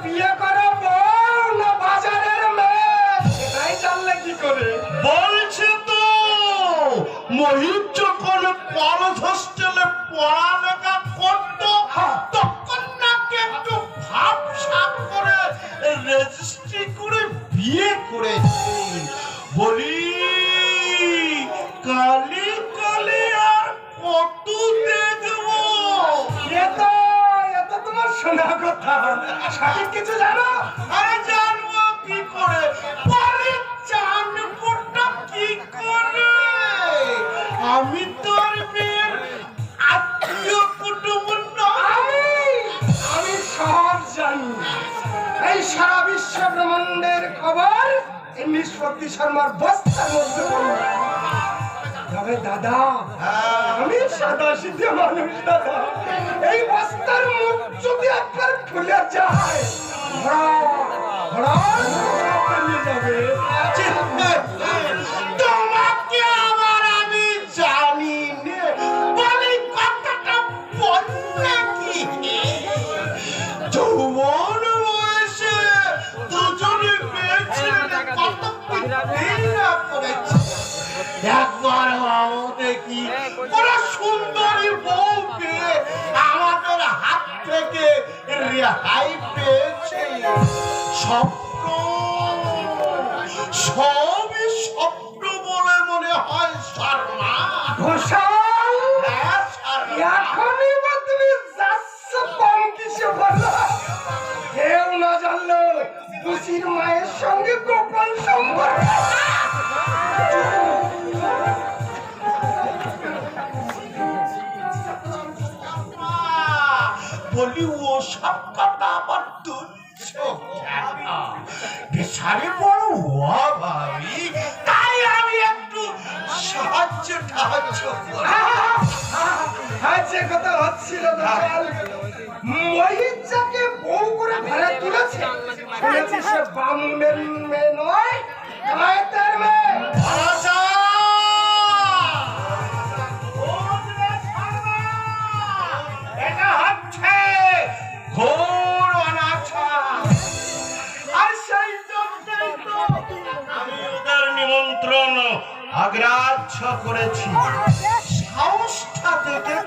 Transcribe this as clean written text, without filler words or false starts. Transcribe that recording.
বিয়ে করে বউ না বাজারের মেয়ে সেটাই জানলে কি করে? বলছে তো মহিত যখন কলেজ হোস্টেলে পড়ালেখা করতো তখন নাকি একটু ভাবসাব করে রেজিস্ট্রি করে বিয়ে করেছে। বলি কালি কালি আর কত দেখবো? এ তো তোমার শোনা কথা, সঠিক কিছু জানো? আরে জানবো কি করে? পরে জানবোটা কি করে? আমি তোর মেয়ের আত্মীয় কুটুম্ব নই। আমি সব জানি। এই সারা বিশ্ব ব্রহ্মাণ্ডের খবর এই নিষ্পত্তি শর্মার বস্তার মধ্যে পড়ল। তবে দাদা, আমি সাদা সিধে মানুষ দাদা, এই বস্তার মুখ যদি একবার খুলে যায় যাবে। তোমাকে আবার আমি জানি নে বলে কথাটা বললে কি? যৌবন বয়সে দুজনে পেয়েছিলেন কত না করেছে। একবার ভাবো দেখি কোন সুন্দরী বউ পেয়ে আমাদের হাত থেকে রেহাই পেয়েছে। স্বপ্ন সবই স্বপ্ন বলে মনে হয় শর্মা। ঘোষাল, হ্যাঁ, শর্মা। এখনই বা তুমি যাচ্ছ কম কিসে বলো? কেউ না জানলো খুশির মায়ের সঙ্গে গোপন সম্পর্ক। বলি ও সব কথা আবার তুলছো কেন? বেচারি বড় অভাবী, তাই আমি একটু সাহায্য যে কথা হচ্ছিল দয়াল, মহিজাকে বউ করে ঘরে তুলেছে। শুনেছি সে বামুনের মেয়ে নয়, কায়েতের মেয়ে। এটা হচ্ছে ঘোর অনাচার। আর সেই জন্যই তো আমি ওদের নিমন্ত্রণ অগ্রাহ্য করেছি। সাহসটা দেখে